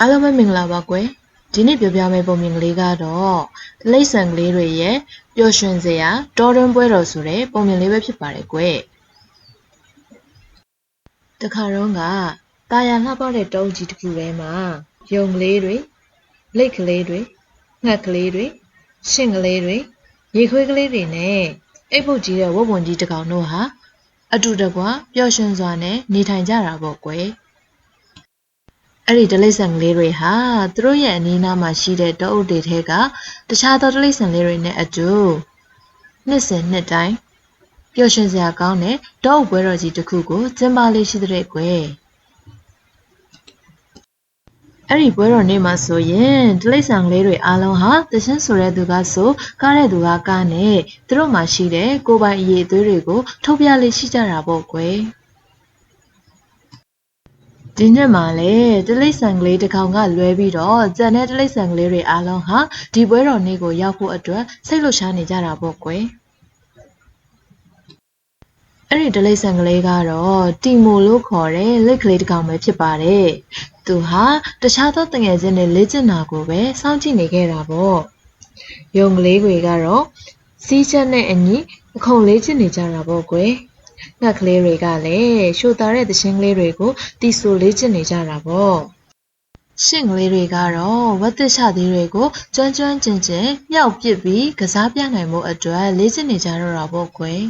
အားလုံးပဲမင်္ဂလာပါကွယ်ဒီနေ့ပြောပြမယ့်ပုံမြင်ကလေးကတော့တိရစ္ဆာန်ကလေးတွေရဲ့ပျော်ရွှင်စရာတောတွင်းပွဲတော်ဆိုတဲ့ပုံမြင်လေးပဲဖြစ်ပါတယ်ကွယ်တခါတော့ကတာယာလှပတဲ့တောအုပ်ကြီးတစ်ခုထဲမှာယုံကလေးတွေလိတ်ကလေးတွေငှက်ကလေးတွေရှင့်ကလေးတွေရေခွေးကလေးတွေနဲ့အိပ်ပုတ်ကြီးတဲ့ဝက်ဝံကြီးတစ်ကောင်တို့ဟာအတူတကွပျော်ရွှင်စွာနဲ့နေထိုင်ကြတာပေါ့ကွယ်အဲ့ဒီတိရစ္ဆာန်ကလေးတွေဟာသူတို့ရဲ့အနီးနားမှာရှိတဲ့တောအုပ်တွေထဲကတခြားသောတိရစ္ဆာန်လေးတွေနဲ့အတူနှစ်စဉ်နှစ်တိုင်းပျော်ရွှင်စရာကောင်းတဲ့တောအုပ်ပွဲတော်ကြီးတစ်ခုကိုကျင်းပလေးရှိတဲ့ကွယ်အဲ့ဒီပွဲတော်နေ့မှာဆိုရင်တိရစ္ဆာန်ကလေးတွေအားလုံးဟာသရှင်ဆိုတဲ့သူကဆိုကားတဲ့သူကကားနဲ့သူတို့မှာရှိတဲ့ကိုယ်ပိုင်အရေးအသွေးတွေကိုထုတ်ပြလေးရှိကြတာပေါ့ကွယ်ဒီနှစ်မှာလေတိရစ္ဆာန်ကလေးတစ်ကောင်ကလွဲပြီးတော့ကျန်တဲ့တိရစ္ဆာန်ကလေးတွေအားလုံးဟာဒီပွဲတော်နေ့ကိုရောက်ဖို့အတွက်စိတ်လှုပ်ရှားနေကြတာပေါ့ကွယ်အဲ့ဒီတိရစ္ဆာန်ကလေးကတော့တီမိုလို့ခေါ်တဲ့လက်ကလေးတစ်ကောင်ပဲဖြစ်ပါတယ်သူဟာတခြားသောတငယ်ချင်းတွေလေ့ကျင့်တာကိုပဲစောင့်ကြည့်နေခဲ့တာပေါ့ယုံကလေးတွေကတော့စီးချက်နဲ့အညီအခုံလေ့ကျင့်နေကြတာပေါ့ကွယ်ငှက်ကလေးတွေကလည်းရှို့သားတဲ့သရှင်ကလေးတွေကိုတီဆိုလေ့ကျင့်နေကြတာပေါ့ရှင့်ကလေးတွေကတော့ဝက်သစ်ချသေးတွေကိုကျွမ်းကျွမ်းကျင်ကျင်မြောက်ပစ်ပြီးကစားပြနိုင်မှုအတွက်လေ့ကျင့်နေကြတော့တာပေါ့ကွယ်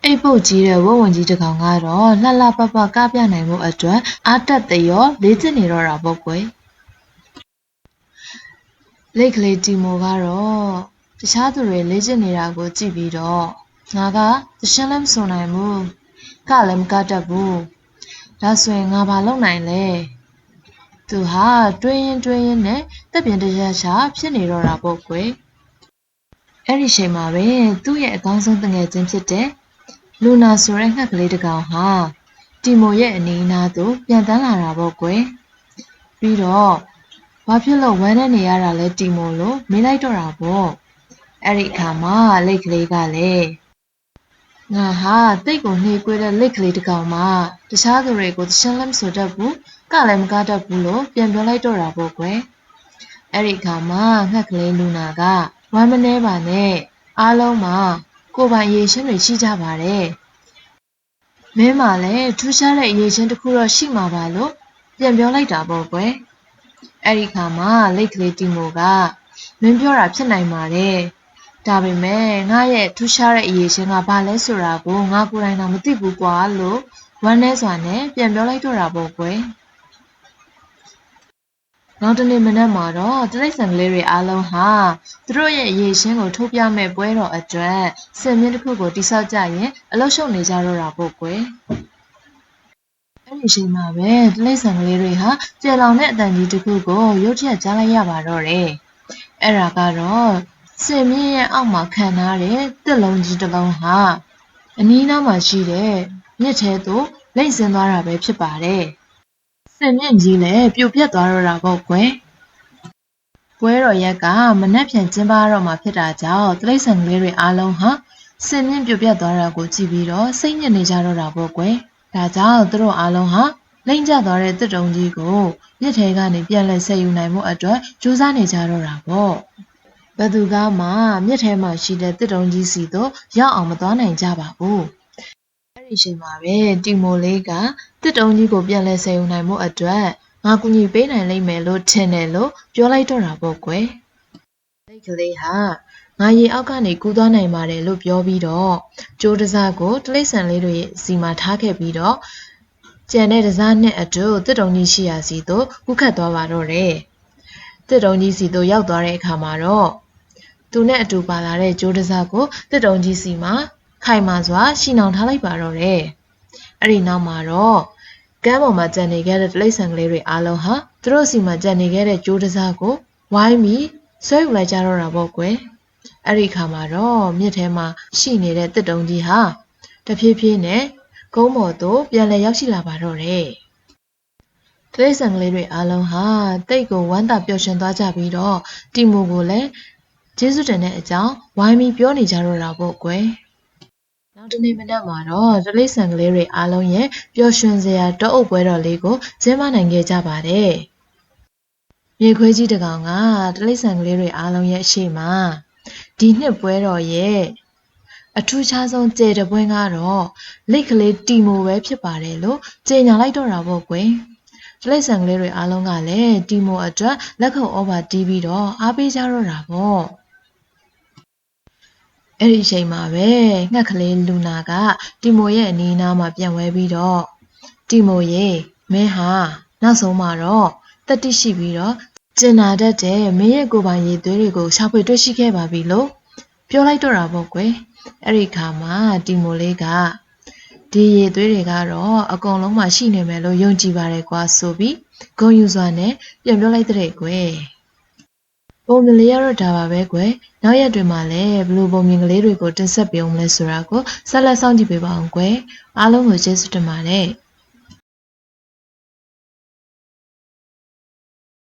အိပ်ပုတ်ကြီးတဲ့ဝက်ဝံကြီးတစ်ကောင်ကတော့လှလှပပကပြနိုင်မှုအတွက်အားတက်သရောလေ့ကျင့်နေတော့တာပေါ့ကွယ်လိတ်ကလေးတီမိုကတော့တခြားသူတွေလေ့ကျင့်နေတာကိုကြည့်ပြီးတော့ငါကသရှင်လည်းမဆိုနိုင်ဘူးကလည်းမကတတ်ဘူးဒါဆိုရင်ငါဘာလုပ်နိုင်လဲသူဟာတွေးရင်နဲ့တက်ပြင်တရရှာဖြစ်နေတော့တာပေါ့ကွယ်အဲ့ဒီချိန်မှာပဲသူ့ရဲ့အကောင်းဆုံးတငယ်ချင်းဖြစ်တဲ့လူနာဆိုတဲ့ငှက်ကလေးတစ်ကောင်ဟာတီမိုရဲ့အနီးအနားသို့ပြန်တန်းလာတာပေါ့ကွယ်ပြီးတော့ဘာဖြစ်လို့ဝမ်းနဲ့နေရတာလဲတီမိုလို့မေးလိုက်တော့တာပေါ့အဲ့ဒီအခါမှာလိတ်ကလေးကလည်းငါဟာတိတ်ကိုနှေးကွေးတဲ့လိတ်ကလေးတစ်ကောင်မှတခြားသူတွေကိုသရှင်လည်းမဆိုတတ်ဘူးကလည်းမကတတ်ဘူးလို့ပြန်ပြောလိုက်တော့တာပေါ့ကွယ်အဲ့ဒီအခါမှာငှက်ကလေးလူနာကဝမ်းမနှဲပါနဲ့အားလုံးမှာကိုယ်ပိုင်အရေးချင်းတွေရှိကြပါတယ်မင်းမှလည်းထူးခြားတဲ့အရေးချင်းတစ်ခုတော့ရှိမှာပါလို့ပြန်ပြောလိုက်တာပေါ့ကွယ်အဲ့ဒီအခါမှာလိတ်ကလေးတီမိုကမင်းပြောတာဖြစ်နိုင်ပါတယ်ဒါပေမဲ့ငါရဲ့ထူးခြားတဲ့အရေးချင်းကဘာလဲဆိုတာကိုငါကိုယ်တိုင်တော့မသိဘူးကွာလို့ဝမ်းနည်းစွာနဲ့ပြန်ပြောလိုက်တော့တာပေါ့ကွယ်နောက်တနေ့မနက်မှာတော့တိရစ္ဆာန်ကလေးတွေအားလုံးဟာသူတို့ရဲ့အရေးချင်းကိုထုတ်ပြမဲ့ပွဲတော်အတွက်စင်မြင့်တစ်ခုကိုတိဆောက်ကြရင်အလုပ်ရှုပ်နေကြတော့တာပေါ့ကွယ်အဲ့ဒီချိန်မှာပဲတိရစ္ဆာန်ကလေးတွေဟာကျေလောင်တဲ့အတန်ကြီးတစ်ခုကိုရုတ်တရက်ကြားလိုက်ရပါတော့တယ်အဲ့ဒါကတော့စင်မြင့်ရဲ့အောက်မှာခံထားတဲ့တစ်လုံးကြီးတစ်လုံးဟာအနီးနားမှာရှိတဲ့မြစ်ထဲသို့လိမ့်ဆင်းသွားတာပဲဖြစ်ပါတယ်စင်မြင့်ကြီးလည်းပြိုပြက်သွားတော့တာပေါ့ကွယ်ပွဲတော်ရက်ကမနက်ဖြန်ကျင်းပတော့မှာဖြစ်တာကြောင့်တိရစ္ဆာန်ကလေးတွေအားလုံးဟာစင်မြင့်ပြိုပြက်သွားတာကိုကြည့်ပြီးတော့စိတ်ညစ်နေကြတော့တာပေါ့ကွယ်ဒါကြောင့်သူတို့အားလုံးဟာလိမ့်ကျသွားတဲ့တစ်တုံကြီးကိုမြစ်ထဲကနေပြန်လဲဆယ်ယူနိုင်မှုအတွက်ကြိုးစားနေကြတော့တာပေါ့ဘယ်သူကမှမြစ်ထဲမှာရှိတဲ့တစ်တုံကြီးစီတို့ရောက်အောင်မသွားနိုင်ကြပါဘူးအဲ့ဒီချိန်မှာပဲတီမိုလေးကတစ်တုံကြီးကိုပြန်လဲဆယ်ယူနိုင်မှုအတွက်ငါကူညီပေးနိုင်လိမ့်မယ်လို့ထင်တယ်လို့ပြောလိုက်တော့တာပေါ့ကွယ်လိတ်ကလေးဟာငါရေအောက်ကနေကူးသွားနိုင်ပါတယ်လို့ပြောပြီးတော့ကြိုးတစားကိုတိရစ္ဆာန်လေးတွေစီမှာထားခဲ့ပြီးတော့ကြံတဲ့တစားနဲ့အတူတစ်တုံကြီးရှိရာစီသို့ကူးခတ်သွားပါတော့တယ်တစ်တုံကြီးစီသို့ရောက်သွားတဲ့အခါမှာတော့သူနဲ့အတူပါလာတဲ့ကြိုးတစားကိုတစ်တုံကြီးစီမှာခိုင်မာစွာရှီနှောင်ထားလိုက်ပါတော့တယ်အဲ့ဒီနောက်မှာတော့ကမ်းပေါ်မှာကျန်နေခဲ့တဲ့တိရစ္ဆာန်ကလေးတွေအားလုံးဟာသူတို့စီမှာကျန်နေခဲ့တဲ့ကြိုးတစားကိုဝိုင်းပြီးဆွဲယူလိုက်ကြတော့တာပေါ့ကွယ်အဲ့ဒီခါမှာတော့မြစ်ထဲမှာရှိနေတဲ့တစ်တုံကြီးဟာတဖြည်းဖြည်းနဲ့ကုန်းပေါ်သို့ပြန်လည်ရောက်ရှိလာပါတော့တယ်တိရစ္ဆာန်ကလေးတွေအားလုံးဟာတိတ်ကိုဝမ်းသာပျော်ရွှင်သွားကြပြီးတော့တီမိုကိုလည်းကျေးဇူးတင်တဲ့အကြောင်းဝိုင်းပြီးပြောနေကြတော့တာပေါ့ကွယ်နောက်တနေ့မနက်မှာတော့တိရစ္ဆာန်ကလေးတွေအားလုံးရဲ့ပျော်ရွှင်စရာတောအုပ်ပွဲတော်လေးကိုကျင်းပနိုင်ခဲ့ကြပါတယ် မြေခွေးကြီးတစ်ကောင်ကတိရစ္ဆာန်ကလေးတွေအားလုံးရဲ့အရှိမဒီနှစ်ပွဲတော်ရဲ့အထူးခြားဆုံးကျေတပွဲကတော့လိတ်ကလေးတီမိုပဲဖြစ်ပါတယ်လို့ကြေညာလိုက်တော့တာပေါ့ကွယ်တိရစ္ဆာန်ကလေးတွေအားလုံးကလည်းတီမိုအတွက်လက်ခုပ်ဩဘာတီးပြီးတော့အားပေးကြတော့တာပေါ့အဲ့ဒီအချိန်မှာပဲငှက်ကလေးလူနာကတီမိုရဲ့အနီးအနားမှာပြန်ဝဲပြီးတော့တီမိုရေမင်းဟာနောက်ဆုံးမှာတော့တတိရှိပြီးတော့ကျင်နာတတ်တဲ့မင်းရဲ့ကိုယ်ပိုင်ရည်သွေးတွေကိုရှာဖွေတွေ့ရှိခဲ့ပါပြီလို့ပြောလိုက်တော့တာပေါ့ကွယ်အဲ့ဒီခါမှာတီမိုလေးကဒီရည်သွေးတွေကတော့အကုန်လုံးမှရှိနေမယ်လို့ယုံကြည်ပါတယ်ကွာဆိုပြီးဂုဏ်ယူစွာနဲ့ပြန်ပြောလိုက်တဲ့ကွယ်ပုံမြင်လေးရတော့ဒါပါပဲကွယ်နောက်ရက်တွေမှာလည်းဘလို့ပုံမြင်ကလေးတွေကိုတင်ဆက်ပေးအောင်လဲဆိုတာကိုဆက်လက်စောင့်ကြည့်ပေးပါအောင်ကွယ်အားလုံးကိုကျေးဇူးတင်ပါတယ်